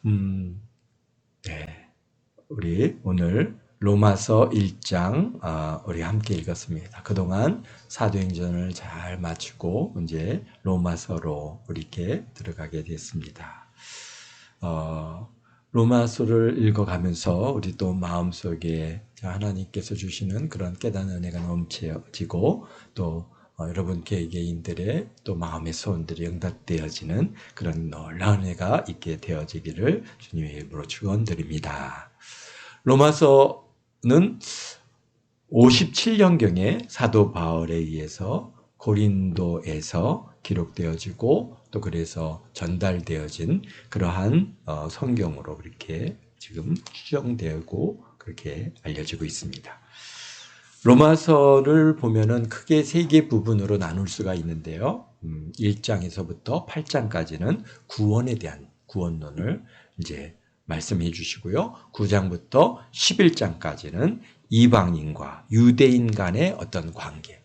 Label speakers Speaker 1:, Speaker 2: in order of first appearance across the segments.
Speaker 1: 음, 네. 우리 오늘 로마서 1장 우리 함께 읽었습니다. 그동안 사도행전을 잘 마치고 이제 로마서로 이렇게 들어가게 됐습니다. 로마서를 읽어가면서 우리 또 마음속에 하나님께서 주시는 그런 깨닫는 은혜가 넘쳐지고 또 여러분 개개인들의 또 마음의 소원들이 응답되어지는 그런 놀라운 은혜가 있게 되어지기를 주님의 이름으로 축원드립니다. 로마서는 57년경에 사도 바울에 의해서 고린도에서 기록되어지고 또 그래서 전달되어진 그러한 성경으로 그렇게 지금 추정되고 그렇게 알려지고 있습니다. 로마서를 보면은 크게 세 개 부분으로 나눌 수가 있는데요. 1장에서부터 8장까지는 구원에 대한 구원론을 이제 말씀해 주시고요. 9장부터 11장까지는 이방인과 유대인 간의 어떤 관계,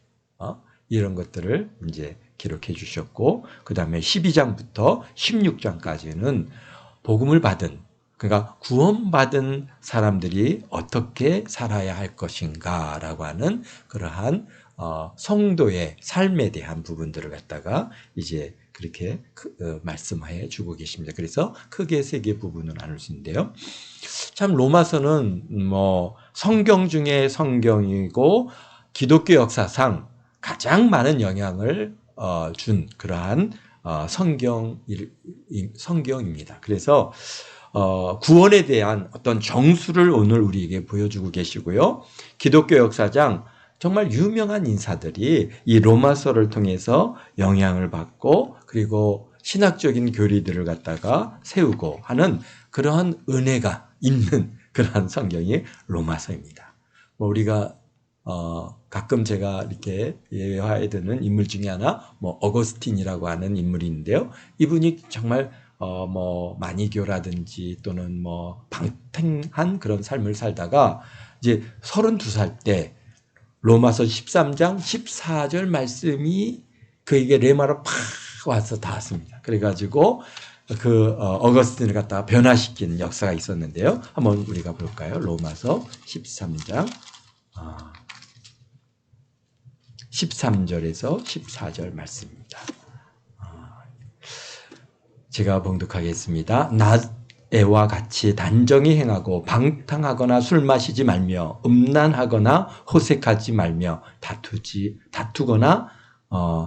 Speaker 1: 이런 것들을 이제 기록해 주셨고, 그 다음에 12장부터 16장까지는 복음을 받은, 그러니까 구원받은 사람들이 어떻게 살아야 할 것인가라고 하는 그러한 성도의 삶에 대한 부분들을 갖다가 이제 그렇게 말씀해 주고 계십니다. 그래서 크게 세 개 부분을 나눌 수 있는데요. 참 로마서는 뭐 성경 중에 성경이고 기독교 역사상 가장 많은 영향을 준 그러한 성경입니다. 그래서 구원에 대한 어떤 정수를 오늘 우리에게 보여주고 계시고요. 기독교 역사상 정말 유명한 인사들이 이 로마서를 통해서 영향을 받고 그리고 신학적인 교리들을 갖다가 세우고 하는 그러한 은혜가 있는 그러한 성경이 로마서입니다. 뭐 우리가 가끔 제가 이렇게 예화에 드는 인물 중에 하나 어거스틴이라고 하는 인물이 있는데요. 이분이 정말 뭐 만이교라든지 또는 뭐 방탕한 그런 삶을 살다가 이제 32살 때 로마서 13장 14절 말씀이 그에게 레마로 팍 와서 닿았습니다. 그래가지고 그 어거스틴을 갖다가 변화시킨 역사가 있었는데요. 한번 우리가 볼까요? 로마서 13장 13절에서 14절 말씀입니다. 제가 봉독하겠습니다. 낮에와 같이 단정히 행하고 방탕하거나 술 마시지 말며 음란하거나 호색하지 말며 다투거나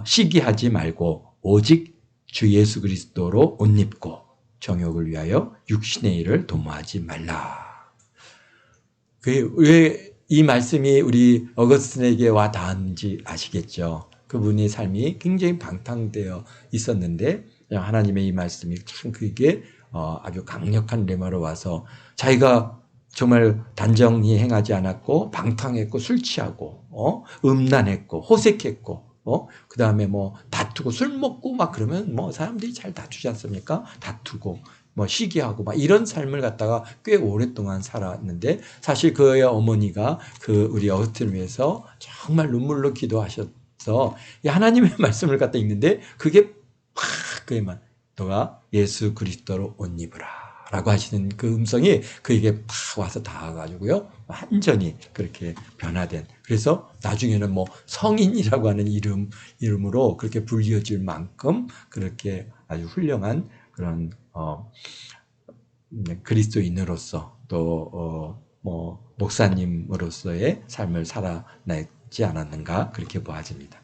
Speaker 1: 시기하지 말고 오직 주 예수 그리스도로 옷 입고 정욕을 위하여 육신의 일을 도모하지 말라. 왜 이 말씀이 우리 어거스틴에게 와 닿았는지 아시겠죠? 그분의 삶이 굉장히 방탕되어 있었는데 하나님의 이 말씀이 참 그게 아주 강력한 레마로 와서 자기가 정말 단정히 행하지 않았고 방탕했고 술 취하고 음란했고 호색했고 그 다음에 뭐 다투고 술 먹고 막 그러면 뭐 사람들이 잘 다투지 않습니까? 다투고 뭐 시기하고 막 이런 삶을 갖다가 꽤 오랫동안 살았는데 사실 그의 어머니가 그 우리 어거스틴을 위해서 정말 눈물로 기도하셔서 하나님의 말씀을 갖다 읽는데 그게 팍 그에만 너가 예수 그리스도로 옷 입으라 라고 하시는 그 음성이 그에게 팍 와서 닿아가지고요 완전히 그렇게 변화된, 그래서 나중에는 뭐 성인이라고 하는 이름으로 그렇게 불리워질 만큼 그렇게 아주 훌륭한 그런 그리스도인으로서 또 뭐 목사님으로서의 삶을 살아내지 않았는가 그렇게 보아집니다.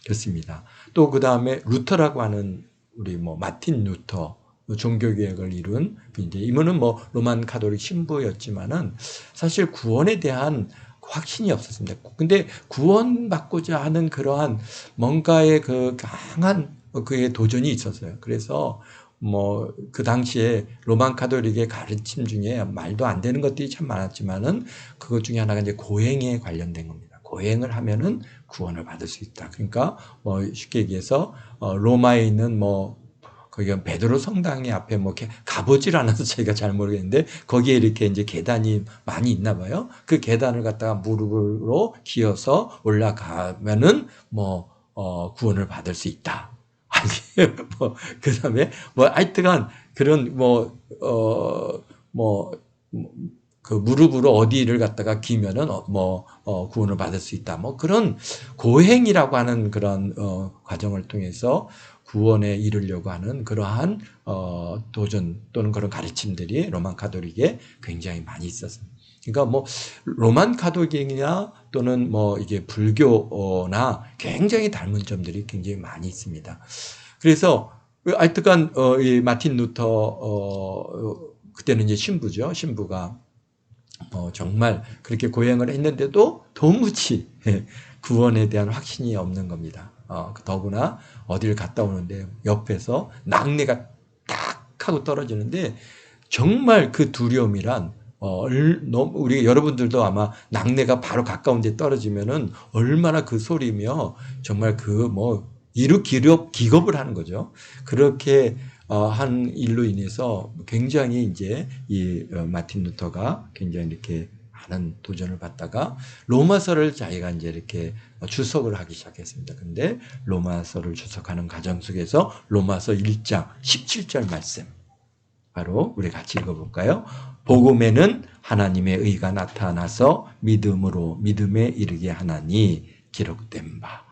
Speaker 1: 그렇습니다. 또 그 다음에 루터라고 하는 우리 뭐 마틴 루터 종교개혁을 이룬 이제 이분은 뭐 로만 가톨릭 신부였지만은 사실 구원에 대한 확신이 없었습니다. 근데 구원받고자 하는 그러한 뭔가의 그 강한 그의 도전이 있었어요. 그래서 뭐 그 당시에 로만 가톨릭의 가르침 중에 말도 안 되는 것들이 참 많았지만은 그것 중에 하나가 이제 고행에 관련된 겁니다. 고행을 하면은 구원을 받을 수 있다. 그러니까 뭐 쉽게 얘기해서 로마에 있는 뭐 거기가 베드로 성당의 앞에 뭐 이렇게 가보질 않아서 저희가 잘 모르겠는데 거기에 이렇게 이제 계단이 많이 있나 봐요. 그 계단을 갖다가 무릎으로 기어서 올라가면은 구원을 받을 수 있다. 아니 그 다음에 하여튼간 그런 그 무릎으로 어디를 갖다가 기면은 구원을 받을 수 있다. 뭐 그런 고행이라고 하는 그런 과정을 통해서 구원에 이르려고 하는 그러한 도전 또는 그런 가르침들이 로만 가톨릭에 굉장히 많이 있었습니다. 그러니까 뭐 로만 가톨릭이나 또는 뭐 이게 불교나 굉장히 닮은 점들이 굉장히 많이 있습니다. 그래서 하여튼간 이 마틴 루터 그때는 이제 신부죠. 신부가 정말 그렇게 고행을 했는데도 도무지 구원에 대한 확신이 없는 겁니다. 더구나 어딜 갔다 오는데 옆에서 낙뢰가 딱 하고 떨어지는데 정말 그 두려움이란 우리 여러분들도 아마 낙뢰가 바로 가까운 데 떨어지면은 얼마나 그 소리며 정말 기겁을 하는 거죠. 그렇게 한 일로 인해서 굉장히 이제 이 마틴 루터가 굉장히 이렇게 많은 도전을 받다가 로마서를 자기가 이제 이렇게 주석을 하기 시작했습니다. 근데 로마서를 주석하는 과정 속에서 로마서 1장 17절 말씀 바로 우리 같이 읽어볼까요? 복음에는 하나님의 의가 나타나서 믿음에 이르게 하나니 기록된 바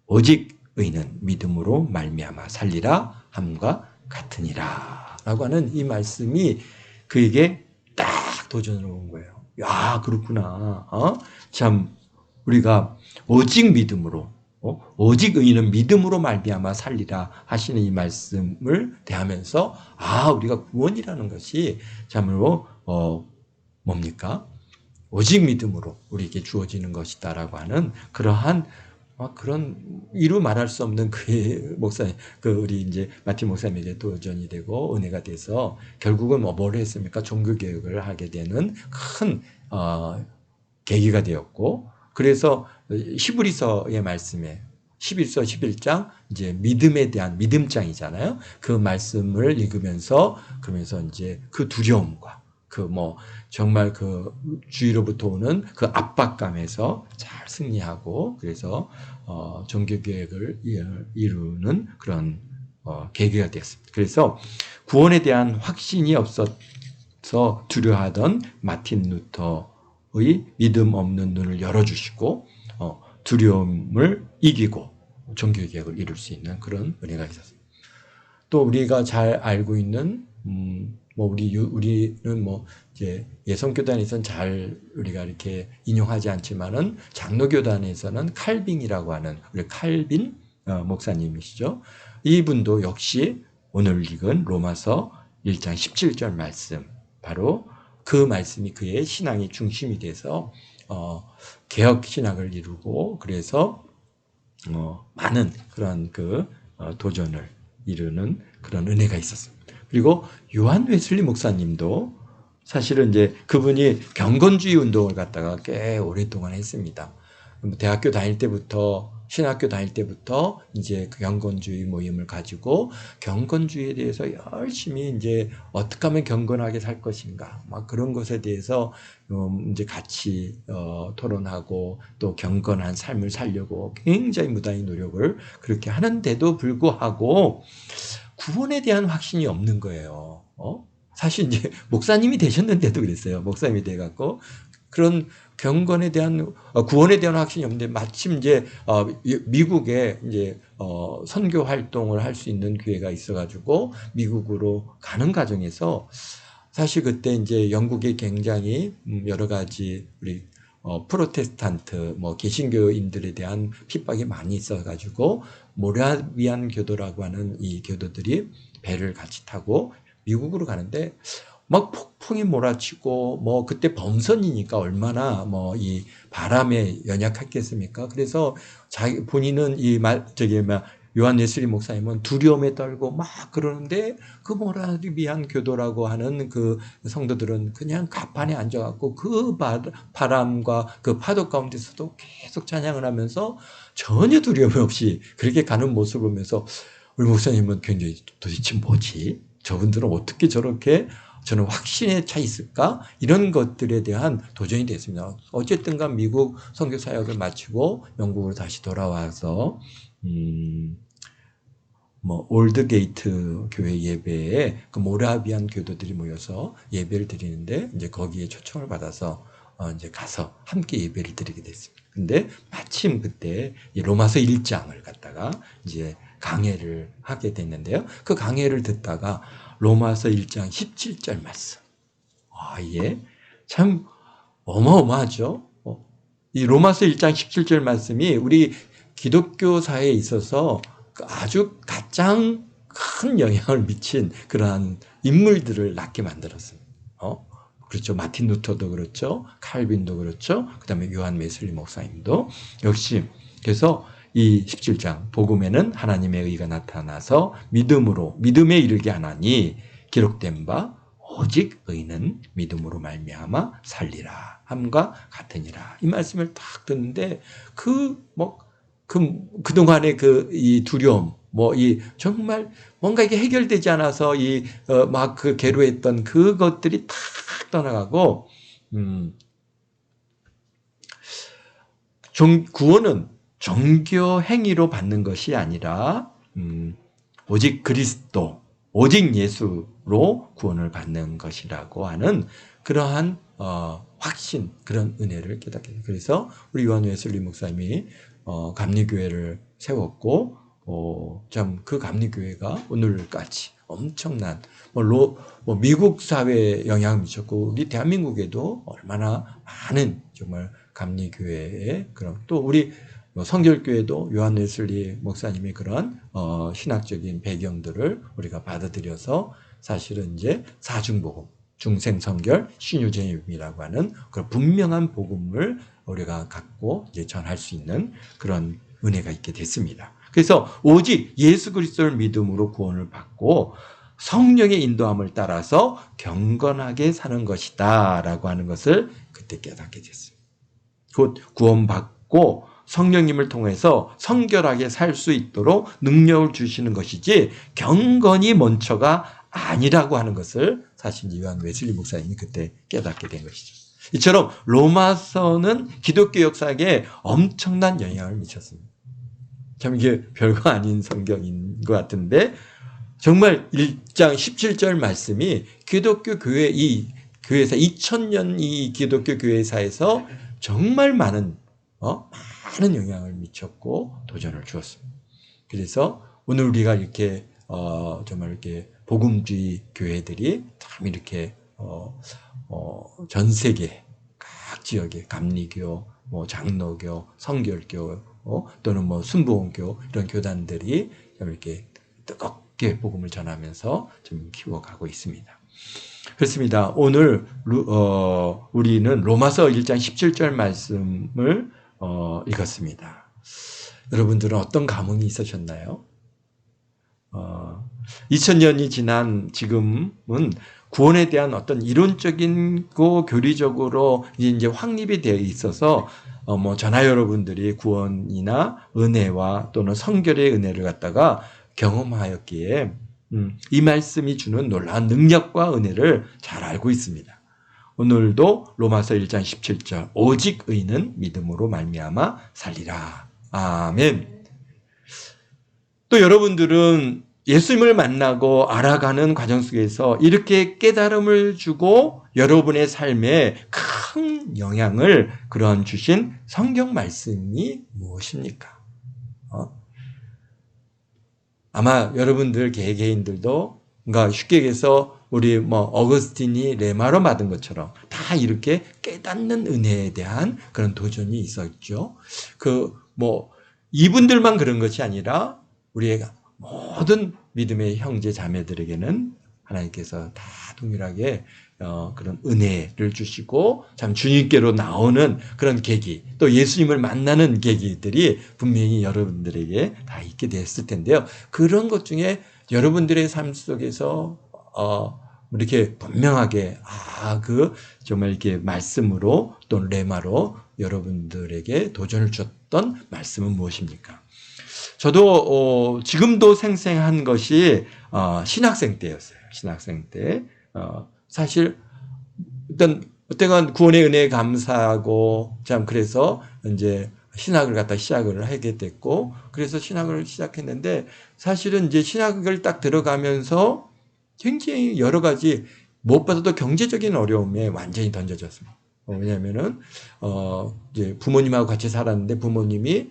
Speaker 1: 오직 의는 믿음으로 말미암아 살리라 함과 같으니라 라고 하는 이 말씀이 그에게 딱 도전으로 온 거예요. 야, 그렇구나. 참 우리가 오직 믿음으로 오직 의는 믿음으로 말미암아 살리라 하시는 이 말씀을 대하면서 우리가 구원이라는 것이 참으로 뭡니까? 오직 믿음으로 우리에게 주어지는 것이다라고 하는 그러한 그런 이루 말할 수 없는 그의 목사님, 우리 이제 마틴 목사님에게 도전이 되고 은혜가 돼서 결국은 뭘 했습니까? 종교개혁을 하게 되는 큰 계기가 되었고, 그래서 히브리서의 말씀에 11서 11장 이제 믿음에 대한 믿음장이잖아요. 그 말씀을 읽으면서 그러면서 이제 그 두려움과 정말 그 주위로부터 오는 그 압박감에서 잘 승리하고 그래서 종교개혁을 이루는 그런 계기가 되었습니다. 그래서 구원에 대한 확신이 없어서 두려워하던 마틴 루터의 믿음 없는 눈을 열어주시고 두려움을 이기고 종교개혁을 이룰 수 있는 그런 은혜가 있었습니다. 또 우리가 잘 알고 있는 우리는 이제 예성교단에서는 잘 우리가 이렇게 인용하지 않지만은 장로교단에서는 칼빈이라고 하는 우리 칼빈 목사님이시죠. 이분도 역시 오늘 읽은 로마서 1장 17절 말씀 바로 그 말씀이 그의 신앙의 중심이 돼서 개혁 신학을 이루고 그래서 많은 그런 도전을 이루는 그런 은혜가 있었습니다. 그리고 요한 웨슬리 목사님도 사실은 이제 그분이 경건주의 운동을 갖다가 꽤 오랫동안 했습니다. 대학교 다닐 때부터 신학교 다닐 때부터 이제 그 경건주의 모임을 가지고 경건주의에 대해서 열심히 이제 어떻게 하면 경건하게 살 것인가 그런 것에 대해서 이제 같이 토론하고 또 경건한 삶을 살려고 굉장히 무단히 노력을 그렇게 하는데도 불구하고 구원에 대한 확신이 없는 거예요. 사실 이제 목사님이 되셨는데도 그랬어요. 목사님이 돼갖고 그런 경건에 대한 구원에 대한 확신이 없는데 마침 이제 미국에 이제 선교 활동을 할 수 있는 기회가 있어가지고 미국으로 가는 과정에서 사실 그때 이제 영국에 굉장히 여러 가지 우리 프로테스탄트 개신교인들에 대한 핍박이 많이 있어가지고 모라비안 교도라고 하는 이 교도들이 배를 같이 타고 미국으로 가는데 막 폭풍이 몰아치고 그때 범선이니까 얼마나 이 바람에 연약했겠습니까? 그래서 본인은 요한 웨슬리 목사님은 두려움에 떨고 막 그러는데 그 모라비안 교도라고 하는 그 성도들은 그냥 가판에 앉아갖고 그 바람과 그 파도 가운데서도 계속 찬양을 하면서 전혀 두려움 없이 그렇게 가는 모습을 보면서 우리 목사님은 굉장히 도대체 뭐지? 저분들은 어떻게 저렇게 저는 확신에 차 있을까? 이런 것들에 대한 도전이 됐습니다. 어쨌든 간 미국 선교 사역을 마치고 영국으로 다시 돌아와서 뭐 올드게이트 교회 예배에 그 모라비안 교도들이 모여서 예배를 드리는데 이제 거기에 초청을 받아서 이제 가서 함께 예배를 드리게 됐습니다. 근데 마침 그때 이 로마서 1장을 갖다가 이제 강해를 하게 됐는데요. 그 강해를 듣다가 로마서 1장 17절 말씀. 이게 참 어마어마하죠. 이 로마서 1장 17절 말씀이 우리 기독교사에 있어서 아주 가장 큰 영향을 미친 그러한 인물들을 낳게 만들었습니다. 그렇죠. 마틴 루터도 그렇죠. 칼빈도 그렇죠. 그 다음에 요한 웨슬리 목사님도 역시. 그래서 이 17장 복음에는 하나님의 의가 나타나서 믿음에 이르게 하나니 기록된 바 오직 의는 믿음으로 말미암아 살리라 함과 같으니라. 이 말씀을 딱 듣는데 그동안의 이 두려움, 정말 뭔가 이게 해결되지 않아서 그 괴로웠던 그것들이 탁 떠나가고, 구원은 종교 행위로 받는 것이 아니라, 오직 그리스도, 오직 예수로 구원을 받는 것이라고 하는 그러한 확신, 그런 은혜를 깨닫게 돼요. 그래서 우리 요한 웨슬리 목사님이 감리교회를 세웠고, 참 그 감리교회가 오늘까지 엄청난 미국 사회에 영향을 미쳤고 우리 대한민국에도 얼마나 많은 정말 감리교회의 그런, 또 우리 성결교회도 요한 웨슬리 목사님의 그런 신학적인 배경들을 우리가 받아들여서 사실은 이제 사중복음, 중생성결, 신유제임이라고 하는 그런 분명한 복음을 우리가 갖고 이제 전할 수 있는 그런 은혜가 있게 됐습니다. 그래서 오직 예수 그리스도를 믿음으로 구원을 받고 성령의 인도함을 따라서 경건하게 사는 것이다 라고 하는 것을 그때 깨닫게 됐습니다. 곧 구원받고 성령님을 통해서 성결하게 살 수 있도록 능력을 주시는 것이지 경건이 먼저가 아니라고 하는 것을 사실 요한 웨슬리 목사님이 그때 깨닫게 된 것이죠. 이처럼 로마서는 기독교 역사에 엄청난 영향을 미쳤습니다. 참 이게 별거 아닌 성경인 것 같은데 정말 1장 17절 말씀이 기독교 교회 이 교회사 2000년 이 기독교 교회사에서 정말 많은 영향을 미쳤고 도전을 주었습니다. 그래서 오늘 우리가 이렇게 정말 이렇게 복음주의 교회들이 참 이렇게 전 세계 각 지역의 감리교, 장로교, 성결교 또는 순복음교 이런 교단들이 이렇게 뜨겁게 복음을 전하면서 좀 키워가고 있습니다. 그렇습니다. 오늘 우리는 로마서 1장 17절 말씀을 읽었습니다. 여러분들은 어떤 감흥이 있으셨나요? 2000년이 지난 지금은 구원에 대한 어떤 이론적인 교리적으로 이제 확립이 되어 있어서 저나 여러분들이 구원이나 은혜와 또는 성결의 은혜를 갖다가 경험하였기에 이 말씀이 주는 놀라운 능력과 은혜를 잘 알고 있습니다. 오늘도 로마서 1장 17절 오직 의는 믿음으로 말미암아 살리라. 아멘. 또 여러분들은 예수님을 만나고 알아가는 과정 속에서 이렇게 깨달음을 주고 여러분의 삶에 큰 영향을 그런 주신 성경 말씀이 무엇입니까? 아마 여러분들 개개인들도 그러니까 쉽게 얘기해서 우리 어거스틴이 레마로 받은 것처럼 다 이렇게 깨닫는 은혜에 대한 그런 도전이 있었죠. 이분들만 그런 것이 아니라 우리의 모든 믿음의 형제 자매들에게는 하나님께서 다 동일하게 그런 은혜를 주시고 참 주님께로 나오는 그런 계기, 또 예수님을 만나는 계기들이 분명히 여러분들에게 다 있게 됐을 텐데요. 그런 것 중에 여러분들의 삶 속에서 이렇게 분명하게 정말 이렇게 말씀으로 또 레마로 여러분들에게 도전을 주었던 말씀은 무엇입니까? 저도 지금도 생생한 것이 신학생 때였어요. 신학생 때 사실 일단 어쨌건 구원의 은혜에 감사하고 참 그래서 이제 신학을 갖다 시작을 하게 됐고, 그래서 신학을 시작했는데, 사실은 이제 신학을 딱 들어가면서 굉장히 여러 가지, 무엇보다도 경제적인 어려움에 완전히 던져졌습니다. 왜냐면은, 이제 부모님하고 같이 살았는데, 부모님이,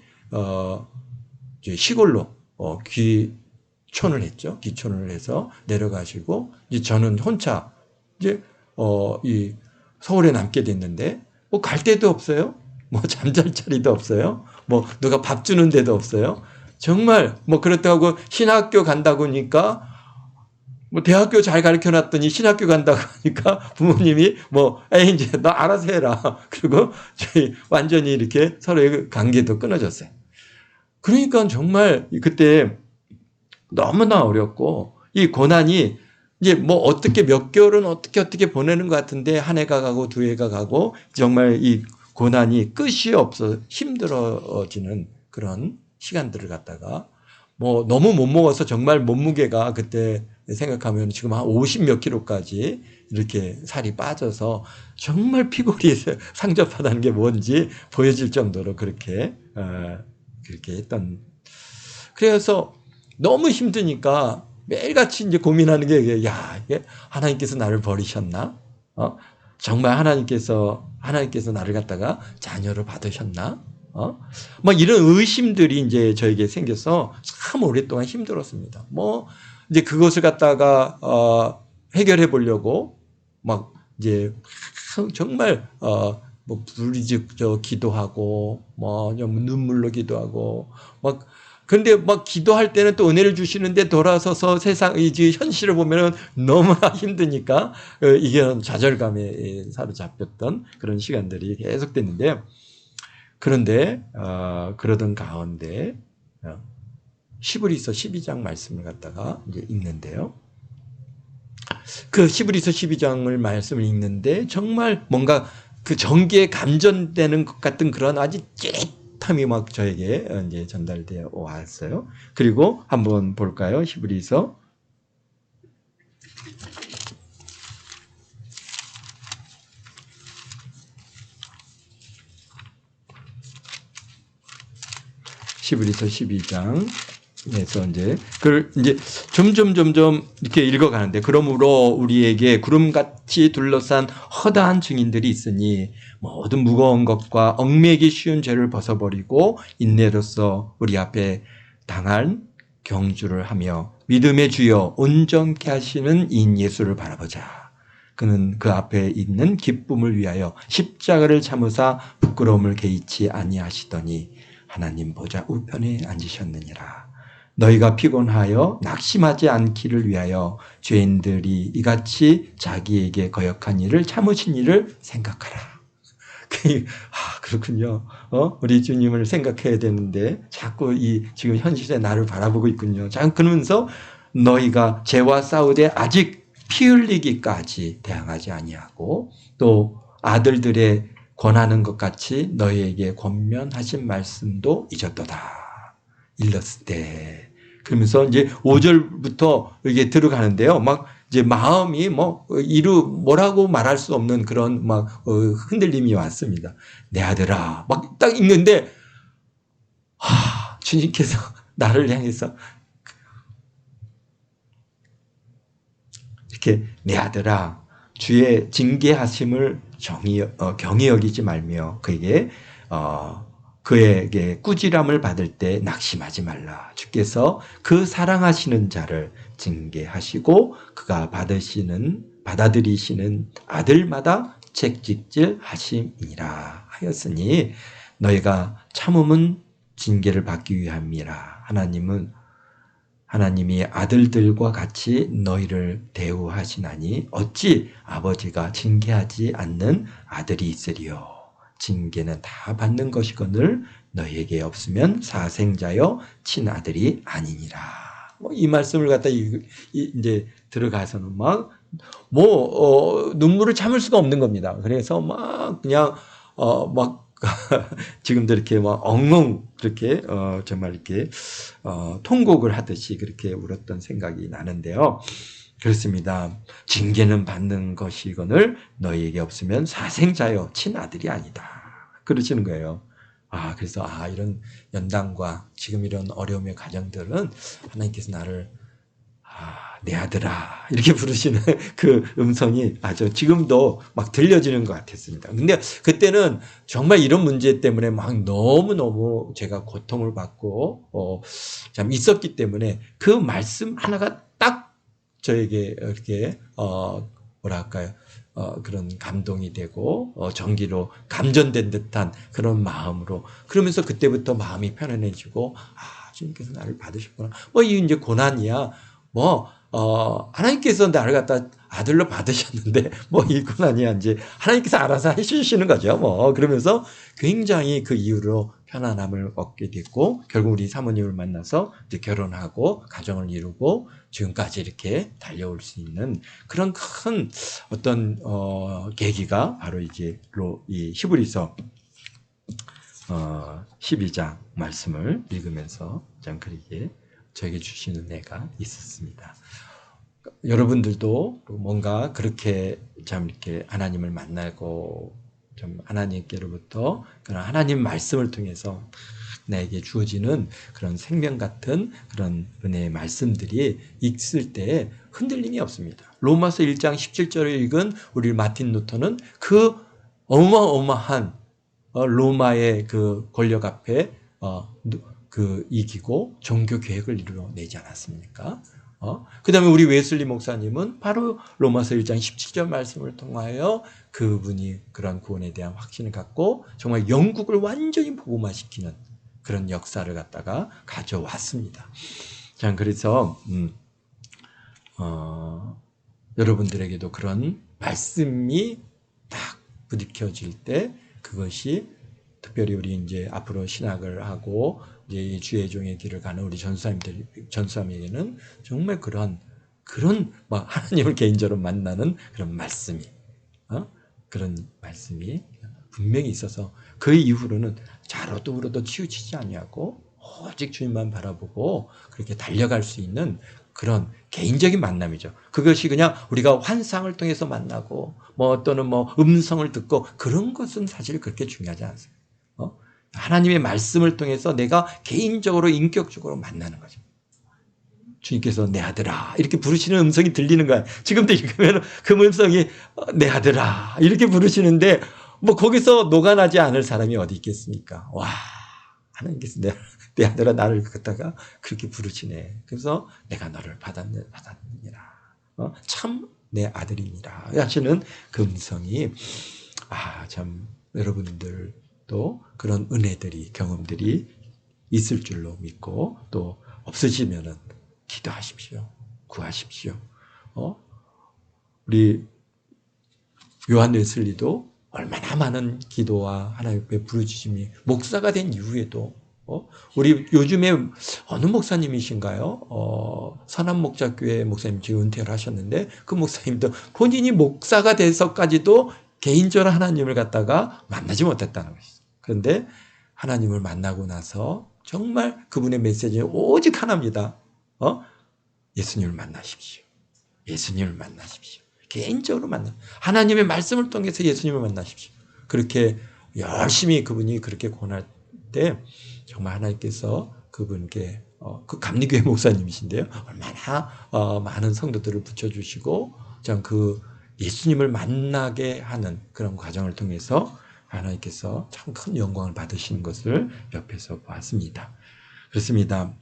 Speaker 1: 이제 시골로, 귀촌을 했죠. 귀촌을 해서 내려가시고, 이제 저는 혼자, 이제, 이 서울에 남게 됐는데, 뭐 갈 데도 없어요. 뭐 잠잘 자리도 없어요. 뭐 누가 밥 주는 데도 없어요. 정말 뭐 그렇다고 신학교 간다고 하니까 뭐 대학교 잘 가르쳐 놨더니 신학교 간다고 하니까 부모님이 뭐 에이 이제 너 알아서 해라. 그리고 저희 완전히 이렇게 서로의 관계도 끊어졌어요. 그러니까 정말 그때 너무나 어렵고 이 고난이 이제 뭐 어떻게 몇 개월은 어떻게 보내는 것 같은데 한 해가 가고 두 해가 가고 정말 이 고난이 끝이 없어 힘들어지는 그런 시간들을 갖다가 뭐 너무 못 먹어서 정말 몸무게가 그때 생각하면 지금 한 50 몇 킬로까지 이렇게 살이 빠져서 정말 피골이 상접하다는 게 뭔지 보여질 정도로 그렇게 했던. 그래서 너무 힘드니까 매일같이 이제 고민하는 게, 야, 이게 하나님께서 나를 버리셨나? 정말 하나님께서 나를 갖다가 자녀로 받으셨나? 뭐 이런 의심들이 이제 저에게 생겨서 참 오랫동안 힘들었습니다. 뭐, 이제 그것을 갖다가, 해결해 보려고 막 이제 정말, 뭐 부르짖어 기도하고, 뭐 눈물로 기도하고, 막 근데 막 기도할 때는 또 은혜를 주시는데 돌아서서 이제 현실을 보면은 너무나 힘드니까 이게 좌절감에 사로잡혔던 그런 시간들이 계속됐는데, 그런데 그러던 가운데 히브리서 12장 말씀을 갖다가 이제 읽는데요. 그 히브리서 12장을 말씀을 읽는데 정말 뭔가 그 전기에 감전되는 것 같은 그런 아주 함이 막 저에게 이제 전달되어 왔어요. 그리고 한번 볼까요? 히브리서 12장에서 이제 그걸 이제 점점 이렇게 읽어가는데, 그러므로 우리에게 구름같이 둘러싼 허다한 증인들이 있으니 모든 무거운 것과 얽매기 쉬운 죄를 벗어버리고 인내로써 우리 앞에 당할 경주를 하며 믿음의 주여 온전케 하시는 인 예수를 바라보자. 그는 그 앞에 있는 기쁨을 위하여 십자가를 참으사 부끄러움을 개의치 아니하시더니 하나님 보좌 우편에 앉으셨느니라. 너희가 피곤하여 낙심하지 않기를 위하여 죄인들이 이같이 자기에게 거역한 일을 참으신 일을 생각하라. 그렇군요. 우리 주님을 생각해야 되는데 자꾸 지금 현실의 나를 바라보고 있군요. 자, 그러면서 너희가 죄와 싸우되 아직 피 흘리기까지 대항하지 아니하고 또 아들들의 권하는 것 같이 너희에게 권면하신 말씀도 잊었도다. 일렀을 때. 그러면서 이제 5절부터 이게 들어가는데요. 막 이제 마음이 뭐라고 말할 수 없는 그런 막 흔들림이 왔습니다. 내 아들아. 막 딱 읽는데, 주님께서 나를 향해서 이렇게 내 아들아, 주의 징계하심을 경히 여기지 말며 그에게 꾸지람을 받을 때 낙심하지 말라. 주께서 그 사랑하시는 자를 징계하시고 그가 받아들이시는 아들마다 책찍질 하심이라 하였으니 너희가 참음은 징계를 받기 위함이라. 하나님이 아들들과 같이 너희를 대우하시나니 어찌 아버지가 징계하지 않는 아들이 있으리요. 징계는 다 받는 것이거늘 너희에게 없으면 사생자여 친아들이 아니니라. 이 말씀을 갖다 이제 들어가서는 눈물을 참을 수가 없는 겁니다. 그래서 그냥 지금도 이렇게 엉엉 그렇게 정말 이렇게 통곡을 하듯이 그렇게 울었던 생각이 나는데요. 그렇습니다. 징계는 받는 것이거늘 너희에게 없으면 사생자여 친아들이 아니다. 그러시는 거예요. 그래서 이런 연단과 지금 이런 어려움의 과정들은 하나님께서 나를 내 아들아 이렇게 부르시는 그 음성이 아주 지금도 막 들려지는 것 같았습니다. 근데 그때는 정말 이런 문제 때문에 막 너무너무 제가 고통을 받고 참 있었기 때문에 그 말씀 하나가 딱 저에게 이렇게 뭐랄까요, 그런 감동이 되고 전기로 감전된 듯한 그런 마음으로, 그러면서 그때부터 마음이 편안해지고 주님께서 나를 받으셨구나. 이 이제 고난이야. 하나님께서 나를 갖다 아들로 받으셨는데 이 고난이야 이제 하나님께서 알아서 해주시는 거죠. 그러면서 굉장히 그 이후로 편안함을 얻게 됐고, 결국 우리 사모님을 만나서 이제 결혼하고 가정을 이루고 지금까지 이렇게 달려올 수 있는 그런 큰 어떤 계기가 바로 이제 이 히브리서 12장 말씀을 읽으면서 참 그렇게 저에게 주시는 은혜가 있었습니다. 여러분들도 뭔가 그렇게 참 이렇게 하나님을 만나고 좀 하나님께로부터 그런 하나님 말씀을 통해서 나에게 주어지는 그런 생명 같은 그런 은혜의 말씀들이 있을 때 흔들림이 없습니다. 로마서 1장 17절을 읽은 우리 마틴 루터는 그 어마어마한 로마의 그 권력 앞에 이기고 종교 계획을 이루어내지 않았습니까? 그 다음에 우리 웨슬리 목사님은 바로 로마서 1장 17절 말씀을 통하여 그분이 그런 구원에 대한 확신을 갖고 정말 영국을 완전히 복음화시키는 그런 역사를 갖다가 가져왔습니다. 자, 그래서 여러분들에게도 그런 말씀이 딱 부딪혀질 때 그것이 특별히 우리 이제 앞으로 신학을 하고 이제 주의 종의 길을 가는 우리 전수함에게는 정말 그런 하나님을 개인적으로 만나는 그런 말씀이 그런 말씀이 분명히 있어서 그 이후로는 자로도 울어도 치우치지 아니하고 오직 주님만 바라보고 그렇게 달려갈 수 있는 그런 개인적인 만남이죠. 그것이 그냥 우리가 환상을 통해서 만나고 또는 음성을 듣고 그런 것은 사실 그렇게 중요하지 않습니다. 하나님의 말씀을 통해서 내가 개인적으로 인격적으로 만나는 거죠. 주님께서 내 아들아 이렇게 부르시는 음성이 들리는 거야. 지금도 읽으면 그 음성이 내 아들아 이렇게 부르시는데 거기서 녹아나지 않을 사람이 어디 있겠습니까? 와, 하나님께서 내 아들아 나를 갖다가 그렇게 부르시네. 그래서 내가 너를 받았느니라. 참 내 아들이니라 하시는 그 음성이 참 여러분들도 그런 은혜들이 경험들이 있을 줄로 믿고, 또 없으시면은 기도하십시오. 구하십시오. 우리 요한 웨슬리도 얼마나 많은 기도와 하나님의 부르짖음이 목사가 된 이후에도 우리 요즘에 어느 목사님이신가요? 선한목자교회 목사님 지금 은퇴를 하셨는데 그 목사님도 본인이 목사가 돼서까지도 개인적으로 하나님을 갖다가 만나지 못했다는 것이죠. 그런데 하나님을 만나고 나서 정말 그분의 메시지는 오직 하나입니다. 예수님을 만나십시오. 예수님을 만나십시오. 개인적으로 하나님의 말씀을 통해서 예수님을 만나십시오. 그렇게 열심히 그분이 그렇게 권할 때 정말 하나님께서 그분께 그 감리교회 목사님이신데요. 얼마나 많은 성도들을 붙여주시고 참 그 예수님을 만나게 하는 그런 과정을 통해서 하나님께서 참 큰 영광을 받으시는 것을 옆에서 보았습니다. 그렇습니다.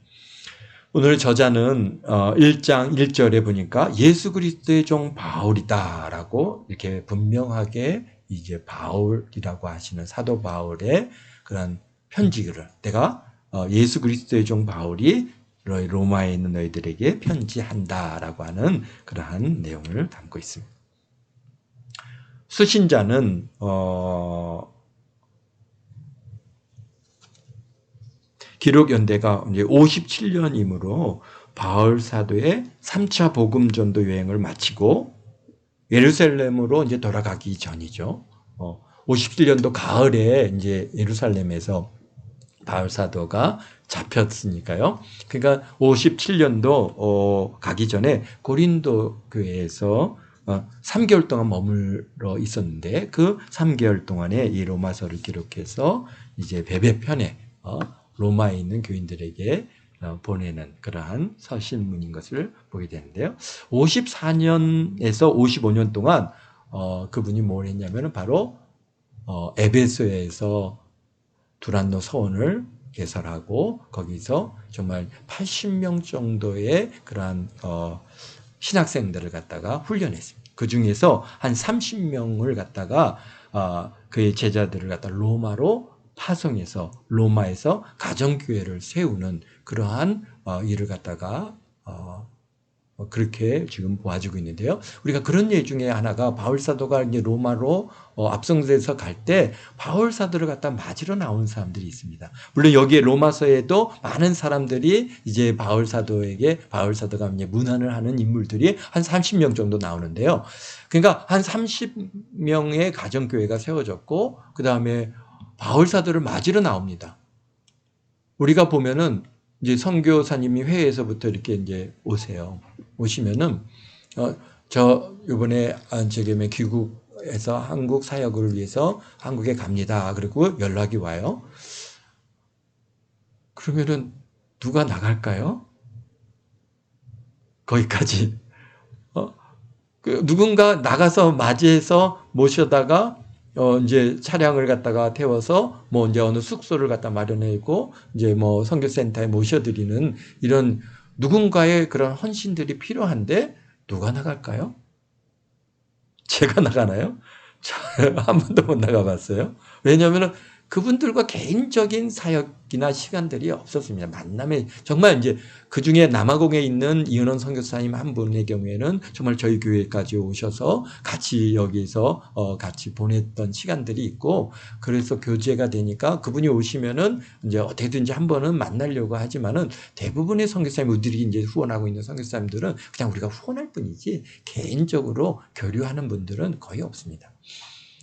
Speaker 1: 오늘 저자는 1장 1절에 보니까 예수 그리스도의 종 바울이다라고 이렇게 분명하게 이제 바울이라고 하시는 사도 바울의 그런 편지를 내가 예수 그리스도의 종 바울이 로마에 있는 너희들에게 편지한다라고 하는 그러한 내용을 담고 있습니다. 수신자는 기록 연대가 이제 57년이므로 바울 사도의 3차 복음 전도 여행을 마치고 예루살렘으로 이제 돌아가기 전이죠. 57년도 가을에 이제 예루살렘에서 바울 사도가 잡혔으니까요. 그러니까 57년도 가기 전에 고린도 교회에서 3개월 동안 머물러 있었는데 그 3개월 동안에 이 로마서를 기록해서 이제 베베편에 로마에 있는 교인들에게 보내는 그러한 서신문인 것을 보게 되는데요. 54년에서 55년 동안 그분이 뭘 했냐면 바로 에베소에서 두란노 서원을 개설하고 거기서 정말 80명 정도의 그러한 신학생들을 갖다가 훈련했습니다. 그 중에서 한 30명을 갖다가 그의 제자들을 갖다 로마로 파송해서 로마에서 가정교회를 세우는 그러한 일을 갖다가 그렇게 지금 보아지고 있는데요. 우리가 그런 예 중에 하나가 바울 사도가 이제 로마로 압송돼서 갈 때 바울 사도를 갖다 맞으러 나온 사람들이 있습니다. 물론 여기에 로마서에도 많은 사람들이 이제 바울 사도가 이제 문안을 하는 인물들이 한 30명 정도 나오는데요. 그러니까 한 30명의 가정교회가 세워졌고 그 다음에 바울 사도를 맞으러 나옵니다. 우리가 보면은 이제 선교사님이 회에서부터 이렇게 이제 오시면은 저 이번에 안책임의 귀국에서 한국 사역을 위해서 한국에 갑니다. 그리고 연락이 와요. 그러면은 누가 나갈까요? 거기까지 누군가 나가서 맞이해서 모셔다가 이제 차량을 갖다가 태워서 뭐 이제 어느 숙소를 갖다 마련해고 이제 뭐 선교센터에 모셔드리는 이런 누군가의 그런 헌신들이 필요한데 누가 나갈까요? 제가 나가나요? 한 번도 못 나가봤어요. 왜냐하면 그분들과 개인적인 사역이나 시간들이 없었습니다. 만남에 정말 이제 그 중에 남아공에 있는 이은원 선교사님 한 분의 경우에는 정말 저희 교회까지 오셔서 같이 여기서 같이 보냈던 시간들이 있고 그래서 교제가 되니까 그분이 오시면은 이제 어떻게든지 한 번은 만나려고 하지만은 대부분의 선교사님들이 이제 후원하고 있는 선교사님들은 그냥 우리가 후원할 뿐이지 개인적으로 교류하는 분들은 거의 없습니다.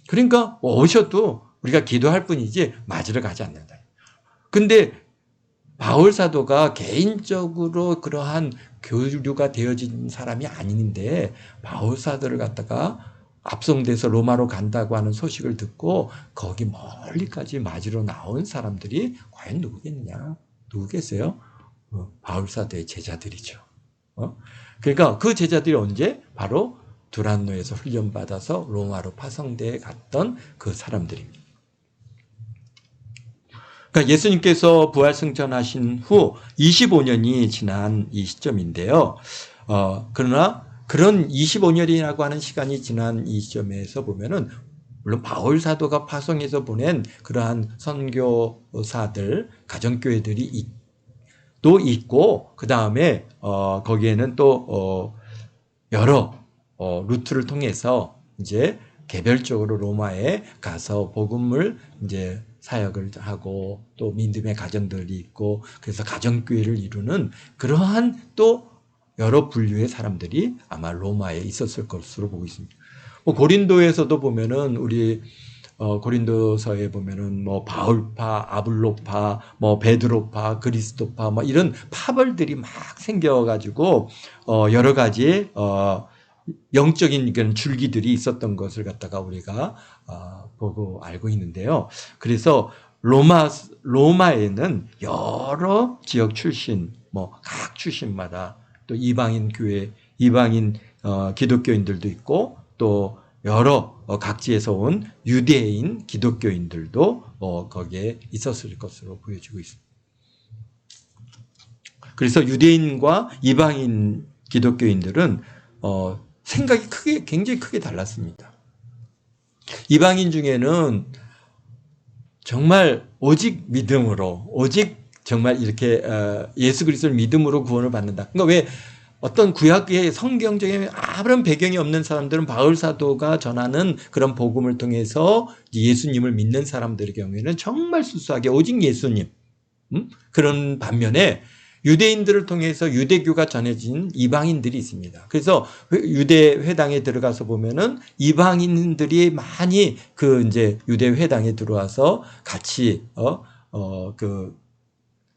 Speaker 1: 그러니까 오셔도 우리가 기도할 뿐이지 맞으러 가지 않는다. 근데 바울 사도가 개인적으로 그러한 교류가 되어진 사람이 아닌데 바울 사도를 갖다가 압송돼서 로마로 간다고 하는 소식을 듣고 거기 멀리까지 맞으러 나온 사람들이 과연 누구겠느냐? 누구겠어요? 바울 사도의 제자들이죠. 그러니까 그 제자들이 언제? 바로 두란노에서 훈련받아서 로마로 파송대에 갔던 그 사람들입니다. 그러니까 예수님께서 부활승천하신 후 25년이 지난 이 시점인데요. 그러나 그런 25년이라고 하는 시간이 지난 이 시점에서 보면은 물론 바울 사도가 파송해서 보낸 그러한 선교사들, 가정교회들이 또 있고 그 다음에 거기에는 또 여러 루트를 통해서 이제 개별적으로 로마에 가서 복음을 이제 사역을 하고 또 믿음의 가정들이 있고 그래서 가정교회를 이루는 그러한 또 여러 분류의 사람들이 아마 로마에 있었을 것으로 보고 있습니다. 뭐 고린도에서도 보면은 우리 고린도서에 보면은 뭐 바울파, 아블로파, 뭐 베드로파, 그리스도파 뭐 이런 파벌들이 막 생겨가지고 여러 가지 영적인 그런 줄기들이 있었던 것을 갖다가 우리가 보고 알고 있는데요. 그래서 로마에는 여러 지역 출신, 뭐 각 출신마다 또 이방인 교회, 이방인 기독교인들도 있고 또 여러 각지에서 온 유대인 기독교인들도 거기에 있었을 것으로 보여지고 있습니다. 그래서 유대인과 이방인 기독교인들은 생각이 굉장히 크게 달랐습니다. 이방인 중에는 정말 오직 믿음으로, 오직 정말 이렇게 예수 그리스도를 믿음으로 구원을 받는다. 그러니까 왜 어떤 구약의 성경적인 아무런 배경이 없는 사람들은 바울 사도가 전하는 그런 복음을 통해서 예수님을 믿는 사람들의 경우에는 정말 수수하게 오직 예수님, 그런 반면에 유대인들을 통해서 유대교가 전해진 이방인들이 있습니다. 그래서 유대 회당에 들어가서 보면은 이방인들이 많이 그 이제 유대 회당에 들어와서 같이 그